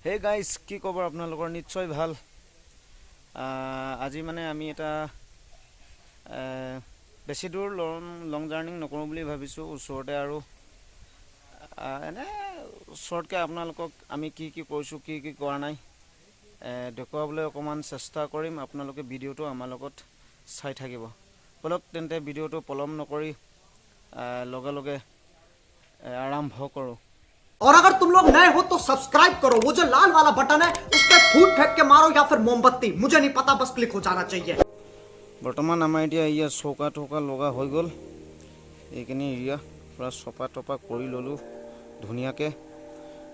Hey guys, কি খবৰ আপোনালোকৰ? নিশ্চয় ভাল। আজি মানে আমি এটা বেছি দূৰ লং জাৰ্ণিং নকৰোঁ বুলি ভাবিছোঁ। ওচৰতে আৰু এনে ওচৰতকৈ আপোনালোকক আমি কি কি কৰিছোঁ, কি কি কৰা নাই দেখুৱাবলৈ অকণমান চেষ্টা কৰিম। আপোনালোকে ভিডিঅ'টো আমাৰ লগত চাই থাকিব। বলক তেন্তে ভিডিঅ'টো পলম নকৰি লগে লগে আৰম্ভ কৰোঁ। और अगर तुम लोग नए हो तो सब्सक्राइब करो, वो जो लाल वाला बटन है उस पर फूट फेंक के मारो या फिर मोमबत्ती, मुझे नहीं पता, बस क्लिक हो जाना चाहिए। বৰ্তমান আমাৰ এতিয়া ইয়াত চৌকা টৌকা লগা হৈ গ'ল। এইখিনি এৰিয়া পূৰা চপা টপা কৰি ল'লোঁ ধুনীয়াকৈ।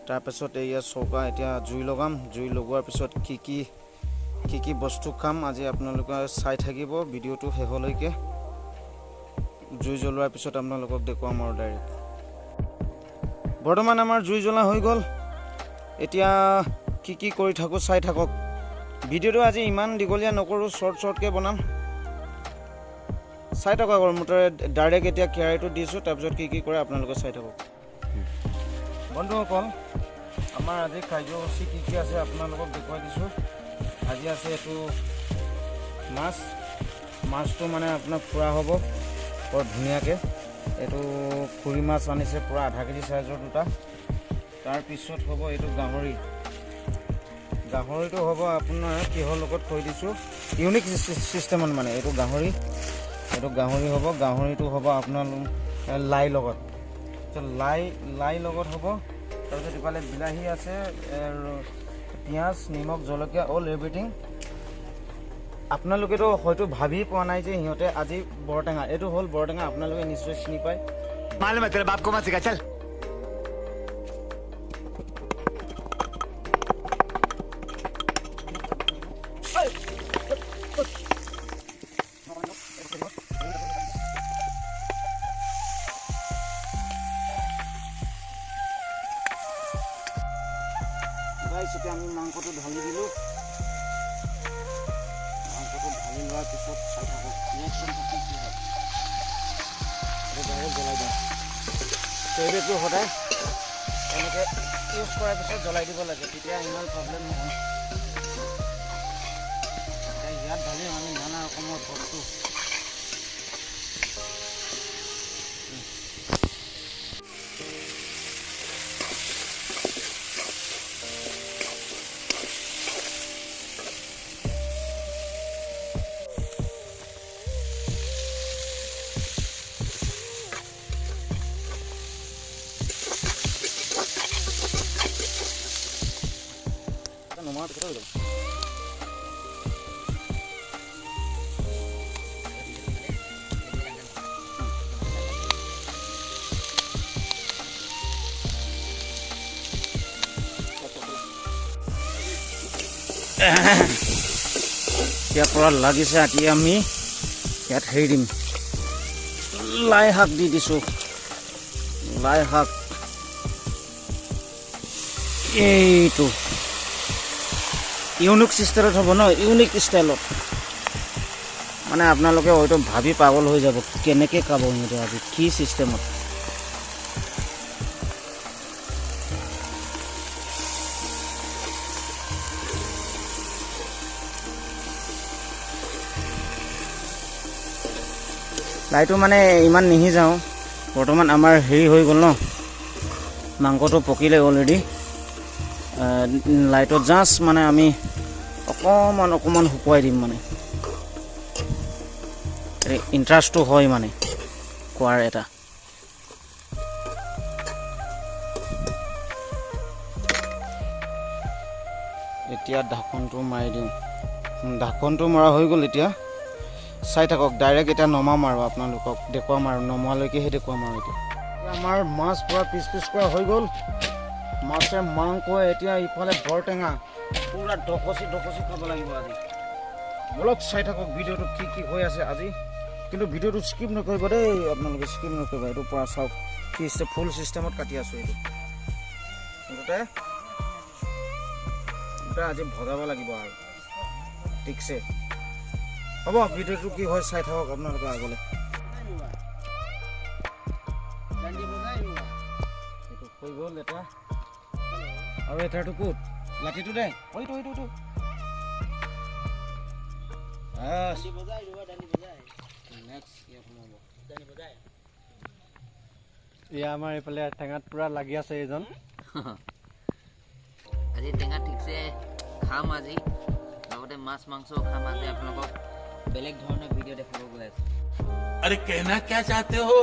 তাৰপিছত এয়া চৌকা এতিয়া জুই লগাম। জুই লগোৱাৰ পিছত কি কি বস্তু খাম আজি আপোনালোকে চাই থাকিব ভিডিঅ'টো শেষলৈকে। জুই জ্বলোৱাৰ পিছত আপোনালোকক দেখুৱাম আৰু ডাইৰেক্ট। বৰ্তমান আমাৰ জুই জ্বলা হৈ গ'ল। এতিয়া কি কৰি থাকোঁ চাই থাকক। ভিডিঅ'টো আজি ইমান দীঘলীয়া নকৰোঁ, শ্বৰ্টকৈ বনাম। চাই থাকক আৰু মুঠতে ডাইৰেক্ট এতিয়া কেৰাহীটো দিছোঁ, তাৰপিছত কি কৰে আপোনালোকে চাই থাকক। বন্ধুসকল, আমাৰ আজি কাৰ্যসূচী কি আছে আপোনালোকক দেখুৱাই দিছোঁ। আজি আছে এইটো মাছটো মানে আপোনাৰ ফুৰা হ'ব বৰ ধুনীয়াকৈ। এইটো খুৰি মাছ আনিছে পূৰা আধা কেজি চাইজৰ দুটা। তাৰপিছত হ'ব এইটো গাহৰিটো হ'ব আপোনাৰ কিহৰ লগত থৈ দিছোঁ, ইউনিক চিষ্টেমত মানে। এইটো গাহৰি হ'ব। গাহৰিটো হ'ব আপোনাৰ লাই লগত, লাই লগত হ'ব। তাৰপিছত ইফালে বিলাহী আছে, পিঁয়াজ, নিমখ, জলকীয়া, অল এভৰিথিং। আপোনালোকেতো হয়তো ভাবি পোৱা নাই যে সিহঁতে আজি বৰটেঙা, এইটো হ'ল বৰটেঙা। আপোনালোকে নিশ্চয় চিনি পায়। मालूम है तेरे बाप को मत सिखा, चल। এতিয়া আমি মাংসটো ঢালি দিলোঁ। মাংসটো ঢালি লোৱাৰ পিছত চাই থাকক ৰিয়েকশ্যনটো কি হয়। ডাইৰেক্ট জ্বলাই দিওঁ। কেৰাহীটো সদায় এনেকৈ ইউজ কৰাৰ পিছত জ্বলাই দিব লাগে, তেতিয়া ইমান প্ৰব্লেম নহয়। ইয়াত ঢালিম আমি নানা ৰকমৰ বস্তু। নমাৰ পিছত হৈ যাব। এতিয়া পৰা লাগিছে। এতিয়া আমি ইয়াত হেৰি দিম, লাই শাক দি দিছোঁ। লাই শাক এইটো ইউনিক ছিষ্টেমত হ'ব ন, ইউনিক ষ্টাইলত। মানে আপোনালোকে হয়তো ভাবি পাগল হৈ যাব কেনেকৈ খাব সিহঁতে আজি, কি ছিষ্টেমত। লাইটো মানে ইমান নিসিজাওঁ। বৰ্তমান আমাৰ হেৰি হৈ গ'ল ন, মাংসটো পকিলে অলৰেডি। লাইটত জাষ্ট মানে আমি অকণমান শুকুৱাই দিম। মানে ইণ্টাৰেষ্টটো হয় মানে খোৱাৰ এটা। এতিয়া ঢাকনটো মাৰি দিওঁ। ঢাকনটো মৰা হৈ গ'ল। এতিয়া চাই থাকক। ডাইৰেক্ট এতিয়া নমাম আৰু আপোনালোকক দেখুৱাম আৰু নমোৱালৈকেহে দেখুৱাম আৰু। এতিয়া আমাৰ মাছ পূৰা পিচ কৰা হৈ গ'ল। মাছে মাংস এতিয়া ইফালে বৰটেঙা পূৰা ঢকচি খাব লাগিব আজি। অলপ চাই থাকক ভিডিঅ'টো কি হৈ আছে আজি। কিন্তু ভিডিঅ'টো স্কিপ নকৰিব দেই, আপোনালোকে স্কিপ নকৰিব। এইটো পৰা চাওক কি ফুল ছিষ্টেমত কাটি আছোঁ। এইটো মুঠতে আজি ভজাব লাগিব আৰু ঠিকছে। হ'ব ভিডিঅ'টো কি হয় চাই থাকক আপোনালোকে আগলৈ এইটো হৈ গ'ল এটা আৰু এটাৰটো ক'ত লাঠিটো দে এইটো এয়া আমাৰ এইফালে টেঙাত পুৰা লাগি আছে এইজন আজি টেঙা ঠিকছে খাম আজি লগতে মাছ মাংস খাম আজি আপোনালোকক বেলেগ ধৰণৰ ভিডিঅ' দেখাব গৈ আছো अरे कहना क्या चाहते हो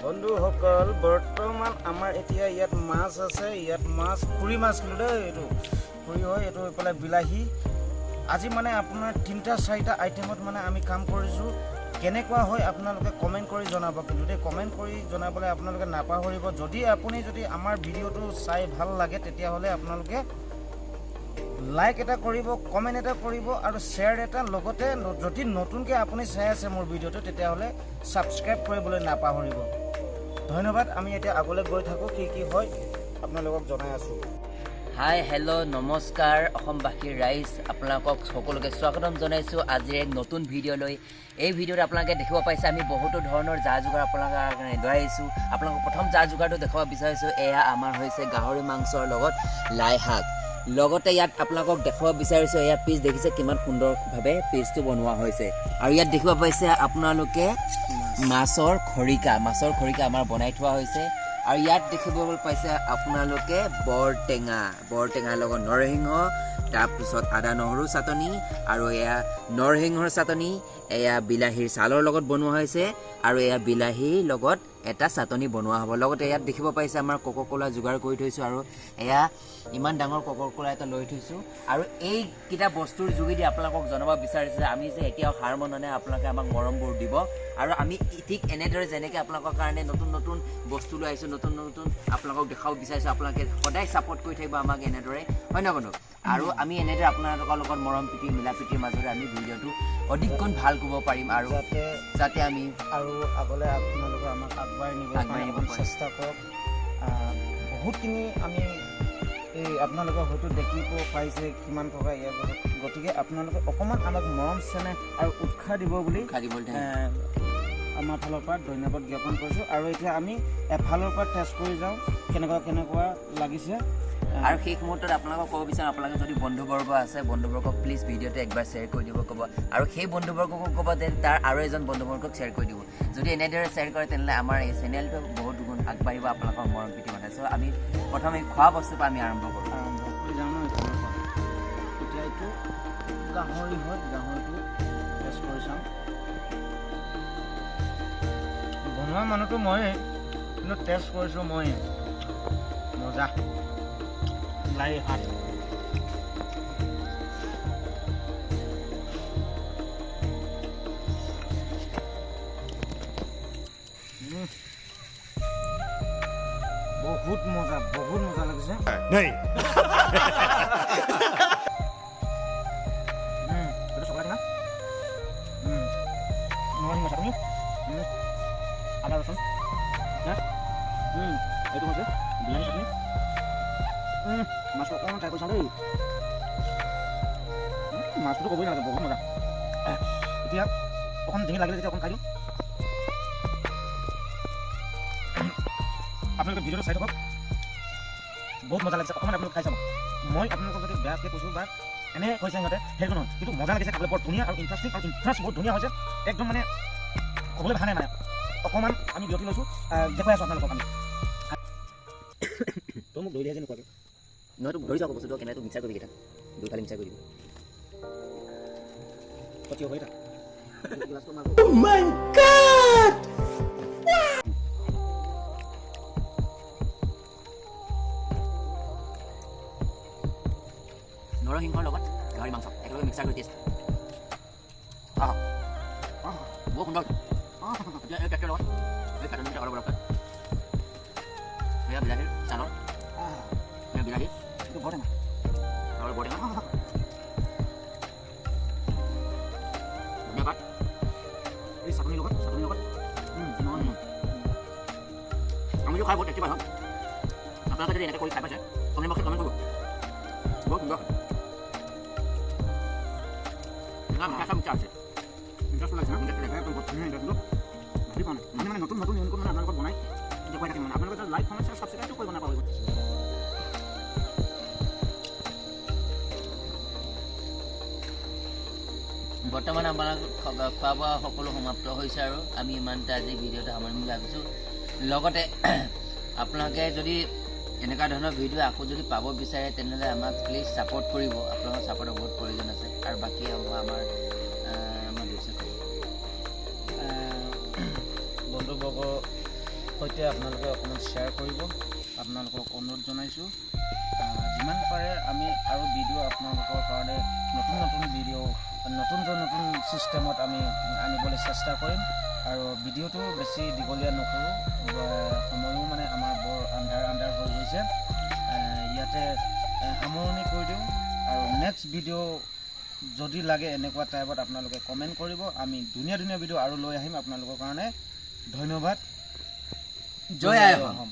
বন্ধুসকল বৰ্তমান আমাৰ এতিয়া ইয়াত মাছ আছে ইয়াত মাছ পুৰি মাছ কিন্তু দেই এইটো পুৰি হয় এইটো এইফালে বিলাহী আজি মানে আপোনাৰ 3-4টা আইটেমত মানে আমি কাম কৰিছোঁ কেনেকুৱা হয় আপোনালোকে কমেণ্ট কৰি জনাব কিন্তু দেই কমেণ্ট কৰি জনাবলৈ আপোনালোকে নাপাহৰিব যদি আমাৰ ভিডিঅ'টো চাই ভাল লাগে তেতিয়াহ'লে আপোনালোকে লাইক এটা কৰিব কমেণ্ট এটা কৰিব আৰু শ্বেয়াৰ এটা লগতে যদি নতুনকৈ আপুনি চাই আছে মোৰ ভিডিঅ'টো তেতিয়াহ'লে ছাবস্ক্ৰাইব কৰিবলৈ নাপাহৰিব ধন্যবাদ আমি এতিয়া আগলৈ গৈ থাকোঁ কি হয় আপোনালোকক জনাই আছোঁ হাই হেল্ল' নমস্কাৰ অসমবাসীৰ ৰাইজ আপোনালোকক সকলোকে স্বাগতম জনাইছোঁ আজিৰ এক নতুন ভিডিঅ'লৈ এই ভিডিঅ'ত আপোনালোকে দেখিব পাইছে আমি বহুতো ধৰণৰ যা যোগাৰ আপোনালোকৰ কাৰণে লৈ আহিছোঁ আপোনালোকক প্ৰথম যা যোগাৰটো দেখুৱাব বিচাৰিছোঁ এয়া আমাৰ হৈছে গাহৰি মাংসৰ লগত লাই শাক লগতে ইয়াত আপোনালোকক দেখুৱাব বিচাৰিছোঁ এয়া পিচ দেখিছে কিমান সুন্দৰভাৱে পিচটো বনোৱা হৈছে আৰু ইয়াত দেখিব পাইছে আপোনালোকে মাছৰ খৰিকা আমাৰ বনাই থোৱা হৈছে আৰু ইয়াত দেখিব পাইছে আপোনালোকে বৰটেঙাৰ লগত নৰসিংহ তাৰপিছত আদা নহৰু চাটনি আৰু এয়া নৰসিংহৰ চাটনি এয়া বিলাহীৰ ছালৰ লগত বনোৱা হৈছে আৰু এয়া বিলাহীৰ লগত এটা চাটনি বনোৱা হ'ব লগতে ইয়াত দেখিব পাইছে আমাৰ কোকোকোলা যোগাৰ কৰি থৈছোঁ আৰু এয়া ইমান ডাঙৰ কোকোকোলা এটা লৈ থৈছোঁ আৰু এইকেইটা বস্তুৰ যোগেদি আপোনালোকক জনাব বিচাৰিছোঁ যে আমি যে এতিয়াও হাৰ মনা নাই আপোনালোকে আমাক মৰমবোৰ দিব আৰু আমি ঠিক এনেদৰে যেনেকৈ আপোনালোকৰ কাৰণে নতুন বস্তু লৈ আহিছোঁ নতুন আপোনালোকক দেখাব বিচাৰিছোঁ আপোনালোকে সদায় ছাপোৰ্ট কৰি থাকিব আমাক এনেদৰে হয় নহয় বন্ধু আৰু আমি এনেদৰে আপোনালোকৰ লগত মৰম প্ৰীতি মিলা প্ৰীতিৰ মাজেৰে আমি ভিডিঅ'টো অধিক গুণ ভাল কৰিব পাৰিম আৰু যাতে আমি আৰু আগলৈ আপোনালোকে আমাক আগবাঢ়ি নিব চেষ্টা কৰক বহুতখিনি আমি এই আপোনালোকে হয়তো দেখিব পাইছে কিমান টকা ইয়াৰ গতিকে আপোনালোকে অকণমান আমাক মৰম চেনেহ আৰু উৎসাহ দিব বুলি আমাৰ ফালৰ পৰা ধন্যবাদ জ্ঞাপন কৰিছোঁ আৰু এতিয়া আমি এফালৰ পৰা টেষ্ট কৰি যাওঁ কেনেকুৱা লাগিছে আৰু সেই মুহূৰ্তত আপোনালোকক ক'ব বিচাৰোঁ আপোনালোকে যদি বন্ধুবৰ্গ আছে বন্ধুবৰ্গক প্লিজ ভিডিঅ'টো একবাৰ শ্বেয়াৰ কৰি দিব ক'ব আৰু সেই বন্ধুবৰ্গকো ক'ব যে তাৰ আৰু এজন বন্ধুবৰ্গক শ্বেয়াৰ কৰি দিব যদি এনেদৰে শ্বেয়াৰ কৰে তেনেহ'লে আমাৰ এই চেনেলটো বহুত গুণ আগবাঢ়িব আপোনালোকৰ মৰম প্ৰীতি মানে চ' আমি প্ৰথমে খোৱা বস্তুৰ পৰা আমি আৰম্ভ কৰোঁ যাওঁ ন এতিয়া এইটো গাহৰি হয় গাহৰিটো টেষ্ট কৰি চাওঁ বনোৱা মানুহটো ময়ে কিন্তু টেষ্ট কৰিছোঁ ময়ে মজা লাই শাক বহুত মজা লাগিছে नहीं itu coklat kan nongol macam ni ada rasa ya itu masih bilang macam ni masuk orang cari sari masuk tu kau boleh ada bohong macam itu ya orang dingin lagi orang kayu আপোনালোকে ভিডিঅ'টো চাই থাকক বহুত মজা লাগিছে অকণমান আপোনালোকে খাই চাব মই আপোনালোকক যদি বেয়াকৈ কৈছোঁ বা এনে কৈছে সিহঁতে সেইটো নহয় কিন্তু মজা লাগিছে খাবলৈ বৰ ধুনীয়া আৰু ইণ্টাৰেষ্টিং আৰু ইণ্টাৰেষ্ট বহুত ধুনীয়া হৈছে একদম মানে ক'বলৈ ভাষা নাই মানে অকণমান আমি বিৰতি লৈছোঁ দেখুৱাই আছোঁ আপোনালোকক আমি তই মোক ধৰি দিয়া যে নোকোৱাকৈ নহয়তো ধৰি যাওক বস্তুটো কেনেকৈ মিক্সাৰ কৰিবি কেইটা দুইফালে মিক্সাৰ কৰি দিব পঠিয়াব এটা নৰসিংহৰ লগত গাহৰি মাংস একেলগে মিক্সাৰ কৰি টেষ্ট বহুত সুন্দৰ এই পেকেটৰ লগত এই কাৰ্টুনকেইটা অলপ অলপকৈ এয়া বিলাহীৰ চালৰ এয়া বিলাহী এই চাটনিৰ লগত আমি খাই বহুত টেষ্টি পাওঁ আপোনালোকে যদি এনেকৈ কৰি খাই পাইছে কমেণ্ট বক্সত কমেণ্ট কৰিব বহুত সুন্দৰ মিঠা আছে ইণ্টাৰেষ্ট লাগিছে না বহুত ধুনীয়া ইণ্টাৰেষ্ট ভাবি পোৱা নাই মানে নতুন নতুন ইউনিকৰ্ণ মানে আপোনালোকক বনাই দেখুৱাই থাকিম মানে আপোনালোকে লাইভ কমেণ্ট ছাবস্ক্ৰাইবটো কৰিব নাপাহৰিব বৰ্তমান আমাৰ খোৱা বোৱা সকলো সমাপ্ত হৈছে আৰু আমি ইমানতে আজি ভিডিঅ'টো সামৰিম বুলি ভাবিছোঁ লগতে আপোনালোকে যদি এনেকুৱা ধৰণৰ ভিডিঅ' আকৌ যদি পাব বিচাৰে তেনেহ'লে আমাক প্লিজ ছাপোৰ্ট কৰিব আপোনালোকৰ ছাপোৰ্টৰ বহুত প্ৰয়োজন আছে আৰু বাকী আমাৰ বন্ধুবৰ্গৰ সৈতে আপোনালোকে অকণমান শ্বেয়াৰ কৰিব আপোনালোকক অনুৰোধ জনাইছোঁ যিমান পাৰে আমি আৰু ভিডিঅ' আপোনালোকৰ কাৰণে নতুন নতুন ভিডিঅ' নতুন ছিষ্টেমত আমি আনিবলৈ চেষ্টা কৰিম আৰু ভিডিঅ'টো বেছি দীঘলীয়া নকৰোঁ সময়ো মানে আমাৰ বৰ আন্ধাৰ হৈ গৈছে ইয়াতে সামৰণি কৰি দিওঁ আৰু নেক্সট ভিডিঅ' যদি লাগে এনেকুৱা টাইপত আপোনালোকে কমেণ্ট কৰিব আমি ধুনীয়া ভিডিঅ' আৰু লৈ আহিম আপোনালোকৰ কাৰণে ধন্যবাদ জয় আই অসম।